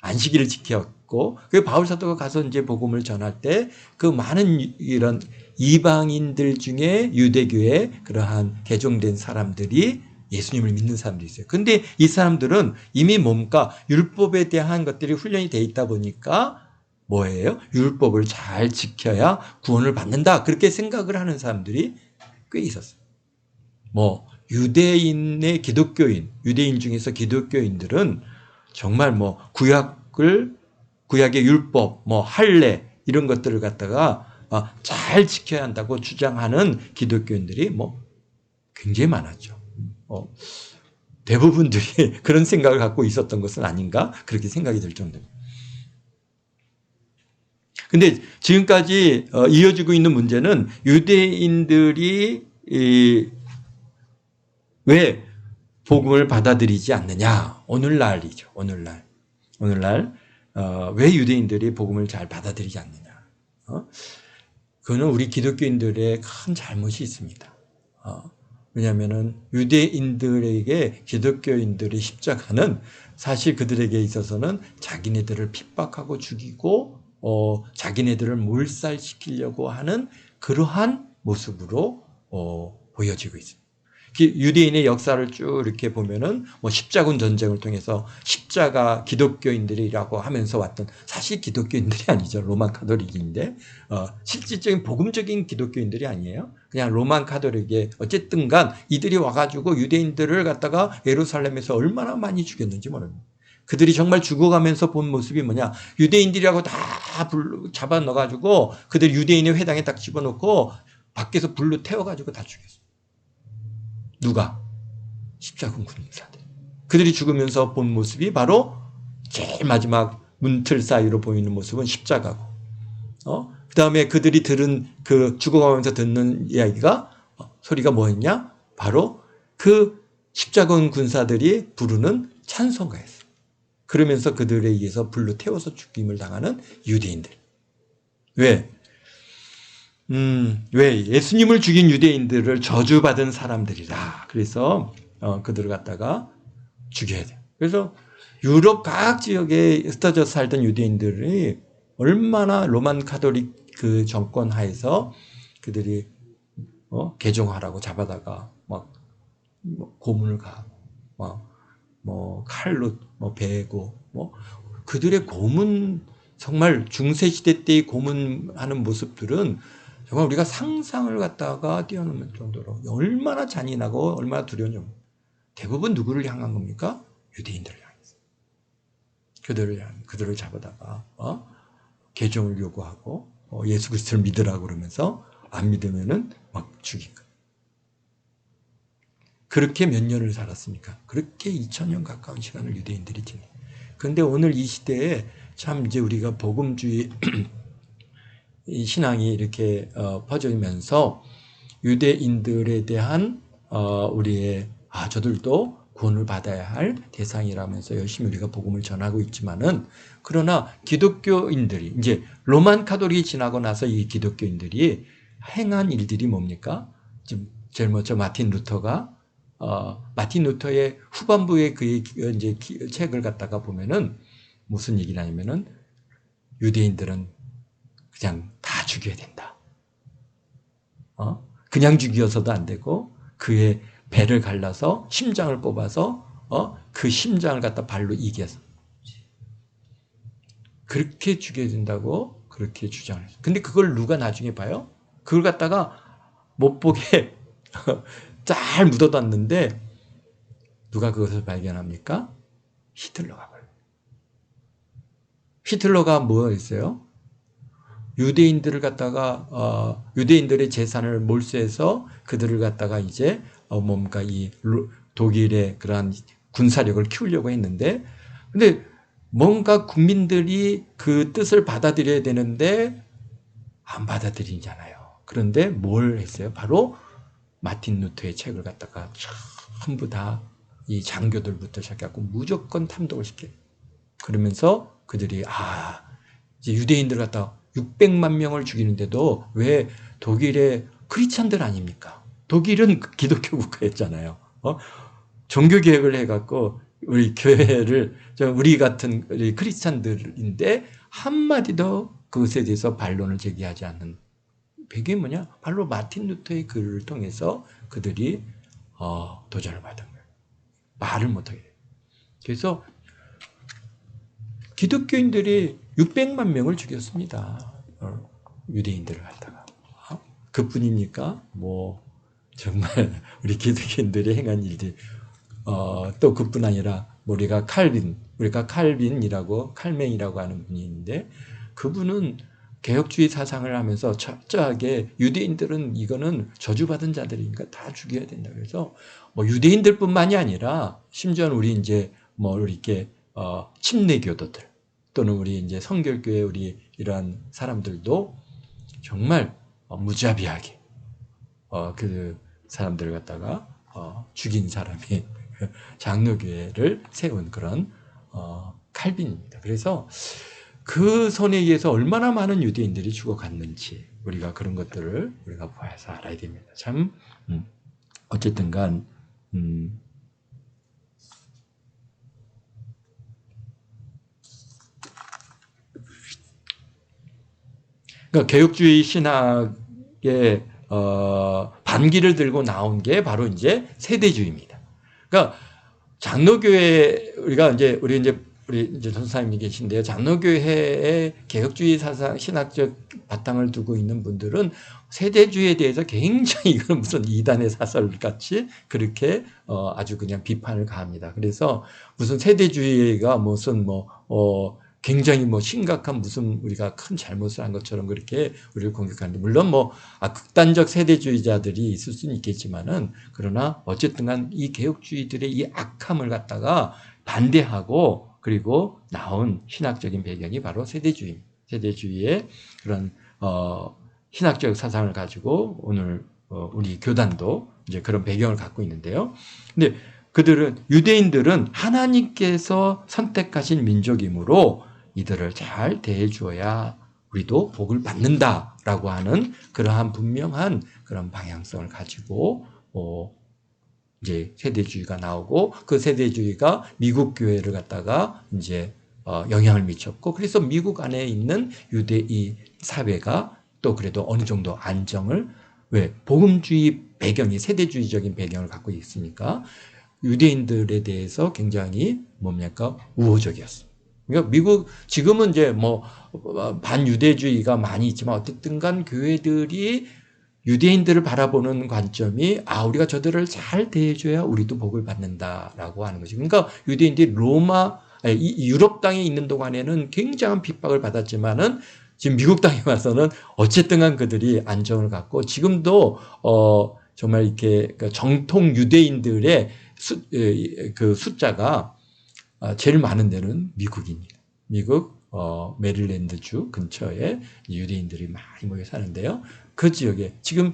Speaker 1: 안식일을 지켰고, 그 바울 사도가 가서 이제 복음을 전할 때 그 많은 이런 이방인들 중에 유대교에 그러한 개종된 사람들이 예수님을 믿는 사람들이 있어요. 근데 이 사람들은 이미 뭔가 율법에 대한 것들이 훈련이 돼 있다 보니까 뭐예요? 율법을 잘 지켜야 구원을 받는다. 그렇게 생각을 하는 사람들이 꽤 있었어요. 뭐 유대인의 기독교인, 유대인 중에서 기독교인들은 정말 뭐 구약의 율법, 뭐 할례 이런 것들을 갖다가 잘 지켜야 한다고 주장하는 기독교인들이 뭐 굉장히 많았죠. 대부분들이 그런 생각을 갖고 있었던 것은 아닌가 그렇게 생각이 들 정도입니다. 근데 지금까지 이어지고 있는 문제는 유대인들이 왜 복음을 받아들이지 않느냐. 오늘날이죠. 오늘날 왜 유대인들이 복음을 잘 받아들이지 않느냐. 그거는 우리 기독교인들의 큰 잘못이 있습니다. 왜냐하면 유대인들에게 기독교인들의 십자가는 사실 그들에게 있어서는 자기네들을 핍박하고 죽이고 자기네들을 몰살시키려고 하는 그러한 모습으로 보여지고 있습니다. 유대인의 역사를 쭉 이렇게 보면은 뭐 십자군 전쟁을 통해서 십자가 기독교인들이라고 하면서 왔던 사실 기독교인들이 아니죠. 로만 카톨릭인데 실질적인 복음적인 기독교인들이 아니에요. 그냥 로만 카톨릭에 어쨌든 간 이들이 와가지고 유대인들을 갖다가 예루살렘에서 얼마나 많이 죽였는지 모릅니다. 그들이 정말 죽어가면서 본 모습이 뭐냐. 유대인들이라고 다 잡아 넣어가지고 그들 유대인의 회당에 딱 집어넣고 밖에서 불로 태워가지고 다 죽였어요. 누가? 십자군 군사들. 그들이 죽으면서 본 모습이 바로 제일 마지막 문틀 사이로 보이는 모습은 십자가고, 그 다음에 그들이 들은 그 죽어가면서 듣는 이야기가 소리가 뭐였냐? 바로 그 십자군 군사들이 부르는 찬송가였어요. 그러면서 그들에 의해서 불로 태워서 죽임을 당하는 유대인들. 왜? 왜 예수님을 죽인 유대인들을 저주받은 사람들이라. 그래서 그들을 갖다가 죽여야 돼요. 그래서 유럽 각 지역에 흩어져 살던 유대인들이 얼마나 로만 카톨릭 그 정권 하에서 그들이 개종하라고 잡아다가 막 고문을 가고 뭐 칼로 베고 그들의 고문, 정말 중세시대 때의 고문하는 모습들은 정말 우리가 상상을 갖다가 뛰어넘을 정도로 얼마나 잔인하고 얼마나 두려운지. 대부분 누구를 향한 겁니까? 유대인들을 향했어요. 그들을 잡아다가 개종을 요구하고 예수 그리스도를 믿으라고 그러면서 안 믿으면은 막 죽인 거예요. 그렇게 몇 년을 살았습니까? 그렇게 2000년 가까운 시간을 유대인들이 지내. 그런데 오늘 이 시대에 참 이제 우리가 복음주의 이 신앙이 이렇게 퍼지면서 유대인들에 대한 우리의 저들도 구원을 받아야 할 대상이라면서 열심히 우리가 복음을 전하고 있지만은, 그러나 기독교인들이 이제 로만 카톨릭이 지나고 나서 이 기독교인들이 행한 일들이 뭡니까? 지금 제일 먼저 마틴 루터의 후반부에 그의 이제 책을 갖다가 보면은 무슨 얘기를 하냐면은 유대인들은 그냥 다 죽여야 된다. 그냥 죽여서도 안 되고 그의 배를 갈라서 심장을 뽑아서 그 심장을 갖다 발로 이겨서 그렇게 죽여야 된다고 그렇게 주장을 했어요. 근데 그걸 누가 나중에 봐요? 그걸 갖다가 못 보게 잘 묻어놨는데 누가 그것을 발견합니까? 히틀러가 발견해요. 히틀러가 뭐 했어요? 유대인들을 갖다가 유대인들의 재산을 몰수해서 그들을 갖다가 이제 뭔가 이 독일의 그러한 군사력을 키우려고 했는데, 근데 뭔가 국민들이 그 뜻을 받아들여야 되는데 안 받아들이잖아요. 그런데 뭘 했어요? 바로 마틴 루터의 책을 갖다가 전부 다 이 장교들부터 시작해갖고 무조건 탐독을 시켜요. 그러면서 그들이 이제 유대인들 갖다가 600만 명을 죽이는데도 왜 독일의 크리스찬들 아닙니까? 독일은 기독교 국가였잖아요. 종교 개혁을 해갖고 우리 교회를 우리 같은 우리 크리스찬들인데 한마디도 그것에 대해서 반론을 제기하지 않는 배경이 뭐냐? 바로 마틴 루터의 글을 통해서 그들이 도전을 받은 거예요. 말을 못하게 돼요. 그래서 기독교인들이 600만 명을 죽였습니다. 유대인들을 갖다가. 그뿐입니까? 뭐 정말 우리 기독교인들이 행한 일들 또 그뿐 아니라 우리가 칼빈이라고 칼맹이라고 하는 분이 있는데 그분은 개혁주의 사상을 하면서 철저하게 유대인들은 이거는 저주받은 자들이니까 다 죽여야 된다. 그래서 뭐 유대인들뿐만이 아니라 심지어 우리 이제 뭐 이렇게 침례교도들 또는 우리 이제 성결교회 우리 이러한 사람들도 정말 무자비하게 그 사람들을 갖다가 죽인 사람이 장로교회를 세운 그런 칼빈입니다. 그래서 그 손에 의해서 얼마나 많은 유대인들이 죽어갔는지 우리가 그런 것들을 우리가 보아서 알아야 됩니다. 참 어쨌든간 그러니까 개혁주의 신학의 반기를 들고 나온 게 바로 이제 세대주의입니다. 그러니까 장로교회 우리 이제 전사님이 계신데요. 장로교회의 개혁주의 사상 신학적 바탕을 두고 있는 분들은 세대주의에 대해서 굉장히 이건 무슨 이단의 사설 같이 그렇게 아주 그냥 비판을 가합니다. 그래서 무슨 세대주의가 무슨 굉장히 심각한 무슨 우리가 큰 잘못을 한 것처럼 그렇게 우리를 공격하는데 물론 극단적 세대주의자들이 있을 수는 있겠지만은 그러나 어쨌든 간 이 개혁주의들의 이 악함을 갖다가 반대하고 그리고 나온 신학적인 배경이 바로 세대주의의 그런 신학적 사상을 가지고 오늘 우리 교단도 이제 그런 배경을 갖고 있는데요. 근데 유대인들은 하나님께서 선택하신 민족이므로 이들을 잘 대해 주어야 우리도 복을 받는다라고 하는 그러한 분명한 그런 방향성을 가지고 이제 세대주의가 나오고 그 세대주의가 미국 교회를 갖다가 이제 영향을 미쳤고 그래서 미국 안에 있는 유대인 사회가 또 그래도 어느 정도 안정을 복음주의 배경이 세대주의적인 배경을 갖고 있으니까 유대인들에 대해서 굉장히 우호적이었어요. 그러니까 미국 지금은 이제 반유대주의가 많이 있지만 어쨌든 간 교회들이 유대인들을 바라보는 관점이 우리가 저들을 잘 대해줘야 우리도 복을 받는다라고 하는 거죠. 그러니까 유대인들이 유럽 땅에 있는 동안에는 굉장한 핍박을 받았지만은 지금 미국 땅에 와서는 어쨌든 간 그들이 안정을 갖고 지금도 정말 이렇게 정통 유대인들의 그 숫자가 제일 많은 데는 미국입니다. 미국 메릴랜드주 근처에 유대인들이 많이 모여 사는데요. 그 지역에 지금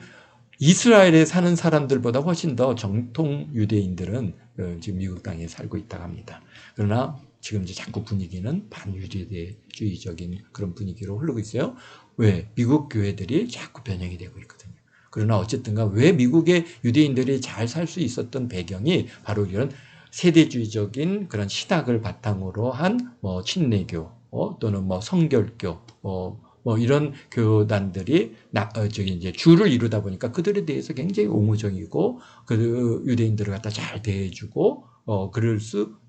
Speaker 1: 이스라엘에 사는 사람들보다 훨씬 더 정통 유대인들은 지금 미국 땅에 살고 있다고 합니다. 그러나 지금 이제 자꾸 분위기는 반유대주의적인 그런 분위기로 흐르고 있어요. 왜? 미국 교회들이 자꾸 변형이 되고 있거든요. 그러나 어쨌든가 왜 미국의 유대인들이 잘 살 수 있었던 배경이 바로 이런 세대주의적인 그런 신학을 바탕으로 한 침례교 또는 성결교 이런 교단들이 이제 주를 이루다 보니까 그들에 대해서 굉장히 옹호적이고 그 유대인들을 갖다 잘 대해주고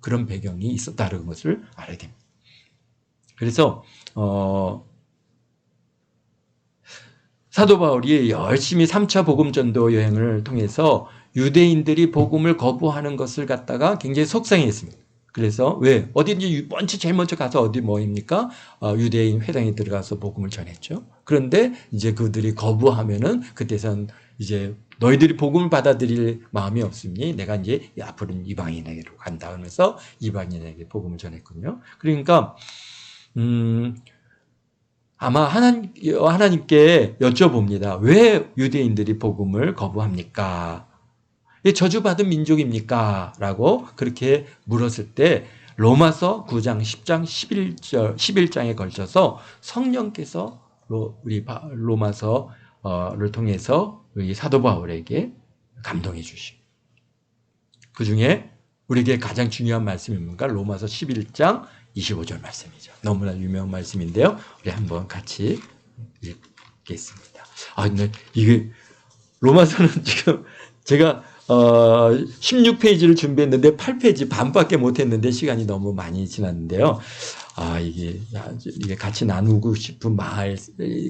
Speaker 1: 그런 배경이 있었다는 것을 알아야 됩니다. 그래서 사도 바울이 열심히 3차 복음 전도 여행을 통해서 유대인들이 복음을 거부하는 것을 갖다가 굉장히 속상해했습니다. 그래서 왜? 어딘지 제일 먼저 가서 어디 뭐입니까? 유대인 회당에 들어가서 복음을 전했죠. 그런데 이제 그들이 거부하면은 그때선 이제 너희들이 복음을 받아들일 마음이 없으니 내가 이제 앞으로는 이방인에게로 간다 하면서 이방인에게 복음을 전했거든요. 그러니까 아마 하나님께 여쭤봅니다. 왜 유대인들이 복음을 거부합니까? 저주받은 민족입니까? 라고 그렇게 물었을 때 로마서 9장, 10장, 11장에 걸쳐서 성령께서 우리 로마서를 통해서 우리 사도 바울에게 감동해 주시고 그 중에 우리에게 가장 중요한 말씀이 뭔가? 로마서 11장 25절 말씀이죠. 너무나 유명한 말씀인데요. 우리 한번 같이 읽겠습니다. 근데 이게 로마서는 지금 제가 16페이지를 준비했는데 8페이지 반밖에 못했는데 시간이 너무 많이 지났는데요. 이게 같이 나누고 싶은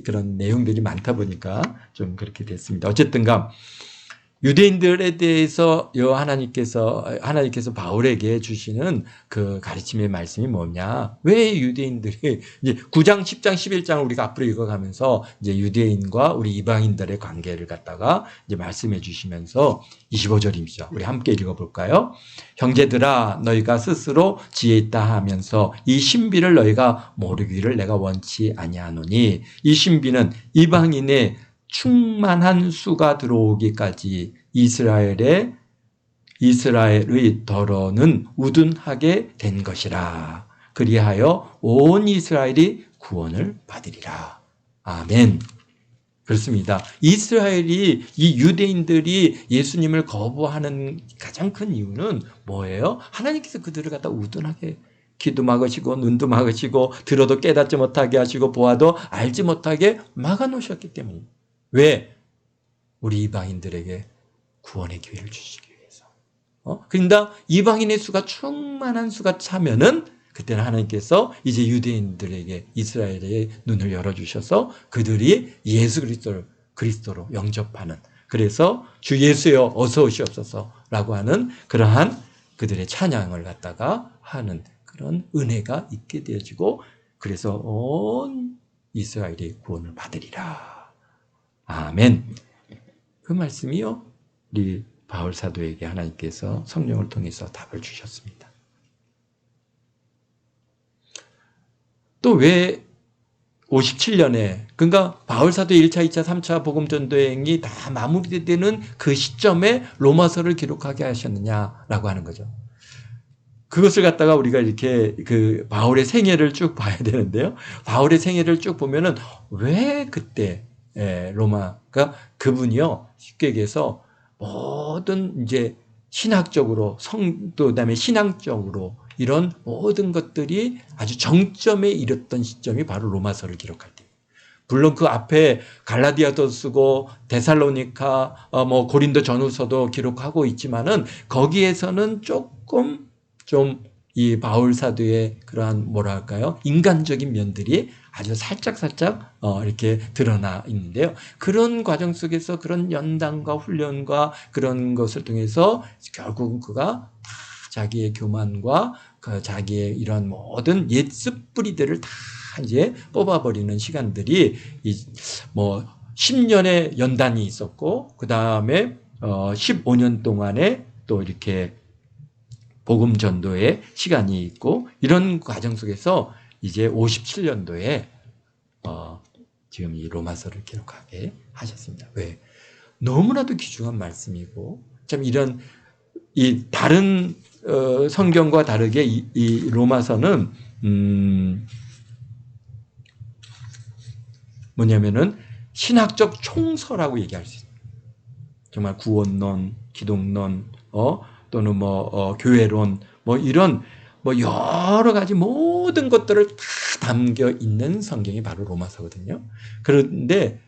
Speaker 1: 그런 내용들이 많다 보니까 좀 그렇게 됐습니다. 어쨌든가 유대인들에 대해서 하나님께서 바울에게 주시는 그 가르침의 말씀이 뭐냐? 왜 유대인들이 이제 9장, 10장, 11장을 우리가 앞으로 읽어가면서 이제 유대인과 우리 이방인들의 관계를 갖다가 이제 말씀해 주시면서 25절입니다. 우리 함께 읽어볼까요? 형제들아, 너희가 스스로 지혜 있다 하면서 이 신비를 너희가 모르기를 내가 원치 아니하노니 이 신비는 이방인의 충만한 수가 들어오기까지 이스라엘의 덫은 우둔하게 된 것이라. 그리하여 온 이스라엘이 구원을 받으리라. 아멘. 그렇습니다. 이스라엘이, 이 유대인들이 예수님을 거부하는 가장 큰 이유는 뭐예요? 하나님께서 그들을 갖다 우둔하게 귀도 막으시고 눈도 막으시고 들어도 깨닫지 못하게 하시고 보아도 알지 못하게 막아놓으셨기 때문입니다. 왜? 우리 이방인들에게 구원의 기회를 주시기 위해서. 그런데 이방인의 수가 충만한 수가 차면은 그때는 하나님께서 이제 유대인들에게 이스라엘의 눈을 열어주셔서 그들이 예수 그리스도로 영접하는, 그래서 주 예수여 어서 오시옵소서라고 하는 그러한 그들의 찬양을 갖다가 하는 그런 은혜가 있게 되어지고, 그래서 온 이스라엘이 구원을 받으리라. 아멘. 그 말씀이요, 우리 바울 사도에게 하나님께서 성령을 통해서 답을 주셨습니다. 또 왜 57년에, 그러니까 바울 사도의 1차, 2차, 3차 복음 전도행이 다 마무리되는 그 시점에 로마서를 기록하게 하셨느냐라고 하는 거죠. 그것을 갖다가 우리가 이렇게 그 바울의 생애를 쭉 봐야 되는데요. 바울의 생애를 쭉 보면은 왜 그때 로마가, 그분이요, 쉽게 얘기해서 모든 이제 신학적으로 또 그다음에 신앙적으로 이런 모든 것들이 아주 정점에 이르렀던 시점이 바로 로마서를 기록할 때. 물론 그 앞에 갈라디아도 쓰고 데살로니카, 고린도 전후서도 기록하고 있지만은 거기에서는 조금 좀 이 바울 사도의 그러한 뭐랄까요, 인간적인 면들이 아주 살짝 이렇게 드러나 있는데요. 그런 과정 속에서 그런 연단과 훈련과 그런 것을 통해서 결국은 그가 다 자기의 교만과 그 자기의 이런 모든 옛 습뿌리들을 다 이제 뽑아버리는 시간들이 10년의 연단이 있었고, 그 다음에 15년 동안에 또 이렇게 복음 전도의 시간이 있고, 이런 과정 속에서 이제 57년도에 지금 이 로마서를 기록하게 하셨습니다. 왜? 너무나도 귀중한 말씀이고, 참 이런 이 다른 성경과 다르게 이 로마서는 뭐냐면은 신학적 총서라고 얘기할 수 있어요. 정말 구원론, 기독론, 또는 교회론, 이런 여러 가지 모든 것들을 다 담겨 있는 성경이 바로 로마서거든요. 그런데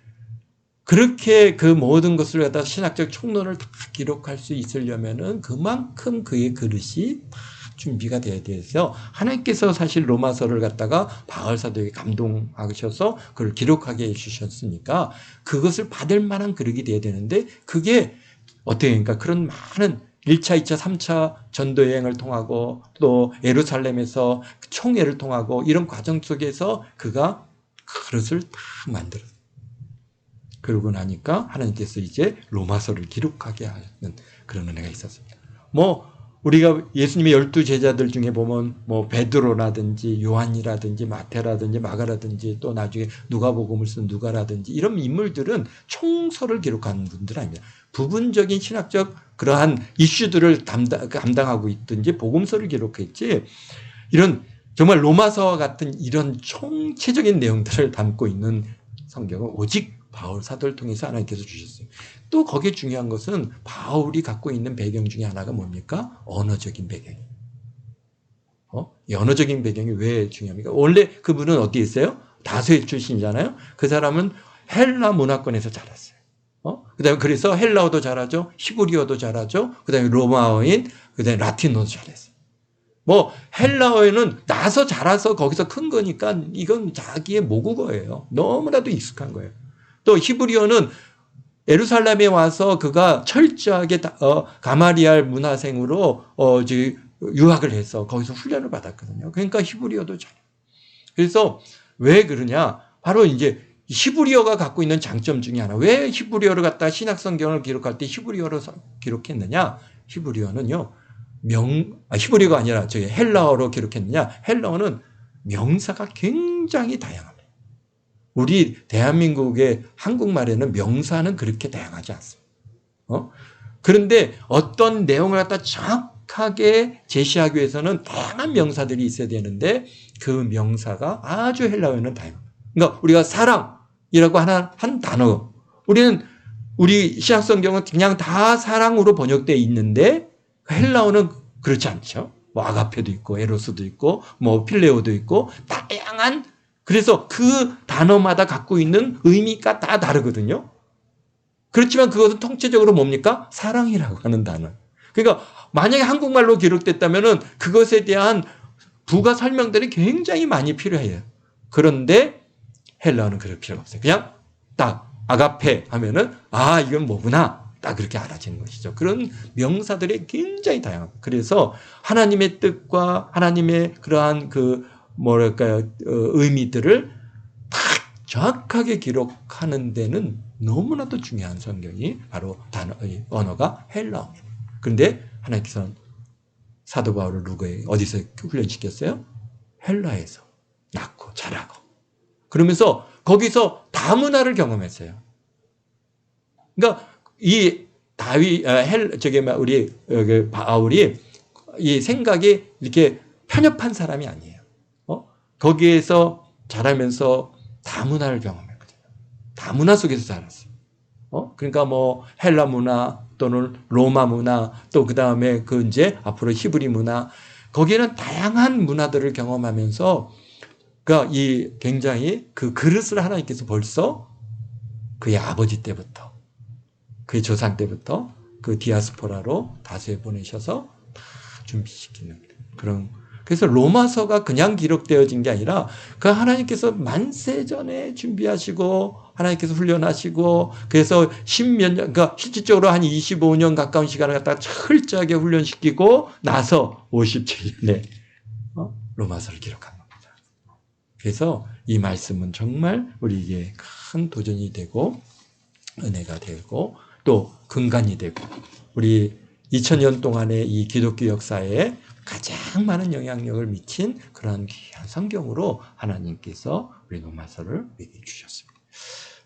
Speaker 1: 그렇게 그 모든 것을 갖다 신학적 총론을 다 기록할 수 있으려면은 그만큼 그의 그릇이 다 준비가 돼야 돼서 하나님께서 사실 로마서를 갖다가 바울 사도에게 감동하셔서 그걸 기록하게 해주셨으니까 그것을 받을 만한 그릇이 돼야 되는데, 그게 어떻게, 그러니까 그런 많은 1차, 2차, 3차 전도여행을 통하고 또 예루살렘에서 총회를 통하고 이런 과정 속에서 그가 그릇을 다 만들었어요. 그러고 나니까 하나님께서 이제 로마서를 기록하게 하는 그런 은혜가 있었습니다. 우리가 예수님의 12제자들 중에 보면 베드로라든지 요한이라든지 마태라든지 마가라든지 또 나중에 누가복음을 쓴 누가라든지 이런 인물들은 총서를 기록하는 분들 아닙니다. 부분적인 신학적 그러한 이슈들을 감당하고 있든지 복음서를 기록했지, 이런 정말 로마서와 같은 이런 총체적인 내용들을 담고 있는 성경은 오직 바울 사도를 통해서 하나님께서 주셨어요. 또 거기에 중요한 것은 바울이 갖고 있는 배경 중에 하나가 뭡니까? 언어적인 배경이. 이 언어적인 배경이 왜 중요합니까? 원래 그분은 어디 있어요? 다소의 출신이잖아요. 그 사람은 헬라 문화권에서 자랐어요. 그다음에 그래서 헬라어도 잘하죠. 히브리어도 잘하죠. 그다음에 로마어인, 그다음에 라틴어도 잘했어요. 뭐 헬라어에는 나서 자라서 거기서 큰 거니까 이건 자기의 모국어예요. 너무나도 익숙한 거예요. 또 히브리어는 예루살렘에 와서 그가 철저하게 가마리알 문화생으로 유학을 해서 거기서 훈련을 받았거든요. 그러니까 히브리어도 잘해요. 그래서 왜 그러냐? 바로 이제 히브리어가 갖고 있는 장점 중에 하나. 왜 히브리어를 갖다 신약성경을 기록할 때 히브리어로 기록했느냐? 히브리어는요. 히브리어가 아니라 저기 헬라어로 기록했느냐? 헬라어는 명사가 굉장히 다양합니다. 우리 대한민국의 한국말에는 명사는 그렇게 다양하지 않습니다. 그런데 어떤 내용을 갖다 정확하게 제시하기 위해서는 다양한 명사들이 있어야 되는데 그 명사가 아주 헬라어에는 다양합니다. 그러니까 우리가 사랑이라고 한 단어, 우리 신약성경은 그냥 다 사랑으로 번역되어 있는데 헬라어는 그렇지 않죠. 뭐 아가페도 있고 에로스도 있고 뭐 필레오도 있고 다양한, 그래서 그 단어마다 갖고 있는 의미가 다 다르거든요. 그렇지만 그것은 통째적으로 뭡니까? 사랑이라고 하는 단어. 그러니까 만약에 한국말로 기록됐다면 그것에 대한 부가 설명들이 굉장히 많이 필요해요. 그런데 헬라어는 그럴 필요가 없어요. 그냥 딱 아가페 하면은 이건 뭐구나. 딱 그렇게 알아지는 것이죠. 그런 명사들이 굉장히 다양합니다. 그래서 하나님의 뜻과 하나님의 그러한 의미들을 딱 정확하게 기록하는 데는 너무나도 중요한 성경이 바로 언어가 헬라어입니다. 그런데 하나님께서는 사도 바울을 어디서 훈련시켰어요? 헬라에서 낳고 자라고. 그러면서 거기서 다문화를 경험했어요. 그러니까 이 바울이 이 생각이 이렇게 편협한 사람이 아니에요. 거기에서 자라면서 다문화를 경험했거든요. 다문화 속에서 자랐어요. 그러니까 뭐 헬라 문화 또는 로마 문화 또 그다음에 이제 앞으로 히브리 문화, 거기에는 다양한 문화들을 경험하면서 그러니까 굉장히 그 그릇을 하나님께서 벌써 그의 아버지 때부터 그의 조상 때부터 그 디아스포라로 다수에 보내셔서 다 준비시키는 그런. 그래서 로마서가 그냥 기록되어진 게 아니라 그 하나님께서 만세전에 준비하시고 하나님께서 훈련하시고 그래서 십몇 년, 그러니까 실질적으로 한 25년 가까운 시간을 갖다가 철저하게 훈련시키고 나서 57년에 로마서를 기록한 겁니다. 그래서 이 말씀은 정말 우리에게 큰 도전이 되고 은혜가 되고 또 근간이 되고 우리 2000년 동안의 이 기독교 역사에 가장 많은 영향력을 미친 그런 귀한 성경으로 하나님께서 우리 로마서를 우리에게 주셨습니다.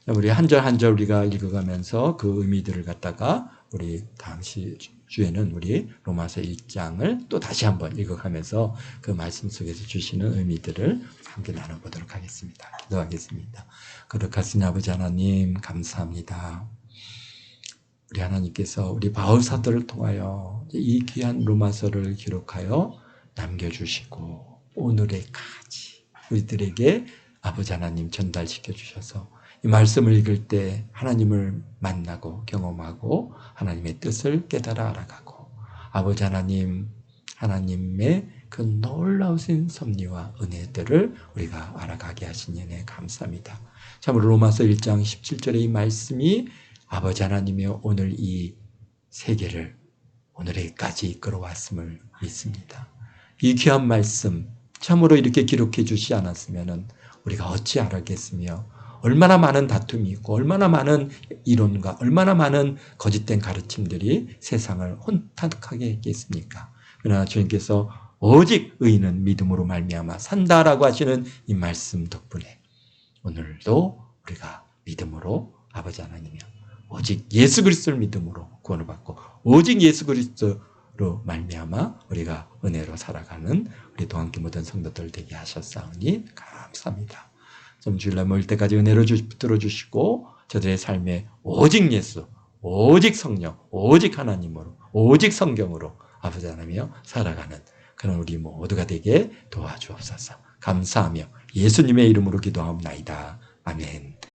Speaker 1: 우리 한 절 한 절 우리가 읽어가면서 그 의미들을 갖다가 우리 다음 주에는 우리 로마서 1장을 또 다시 한번 읽어가면서 그 말씀 속에서 주시는 의미들을 함께 나눠보도록 하겠습니다. 기도하겠습니다. 거룩하신 아버지 하나님 감사합니다. 우리 하나님께서 우리 바울 사도를 통하여 이 귀한 로마서를 기록하여 남겨주시고 오늘에까지 우리들에게 아버지 하나님 전달시켜 주셔서 이 말씀을 읽을 때 하나님을 만나고 경험하고 하나님의 뜻을 깨달아 알아가고 아버지 하나님, 하나님의 그 놀라우신 섭리와 은혜들을 우리가 알아가게 하신 은혜 감사합니다. 참으로 로마서 1장 17절의 이 말씀이 아버지 하나님의 오늘 이 세계를 오늘에까지 이끌어왔음을 믿습니다. 이 귀한 말씀 참으로 이렇게 기록해 주시지 않았으면 우리가 어찌 알았겠으며 얼마나 많은 다툼이 있고 얼마나 많은 이론과 얼마나 많은 거짓된 가르침들이 세상을 혼탁하게 했겠습니까? 그러나 주님께서 오직 의인은 믿음으로 말미암아 산다라고 하시는 이 말씀 덕분에 오늘도 우리가 믿음으로 아버지 하나님이여 오직 예수 그리스도를 믿음으로 구원을 받고 오직 예수 그리스도로 말미암아 우리가 은혜로 살아가는 우리 동안교 모든 성도들 되게 하셨사오니 감사합니다. 좀 주일날 모일 때까지 은혜로 붙들어 주시고 저들의 삶에 오직 예수, 오직 성령, 오직 하나님으로, 오직 성경으로 아버지 하나님이여 살아가는 그런 우리 모두가 되게 도와주옵소서. 감사하며 예수님의 이름으로 기도하옵나이다. 아멘.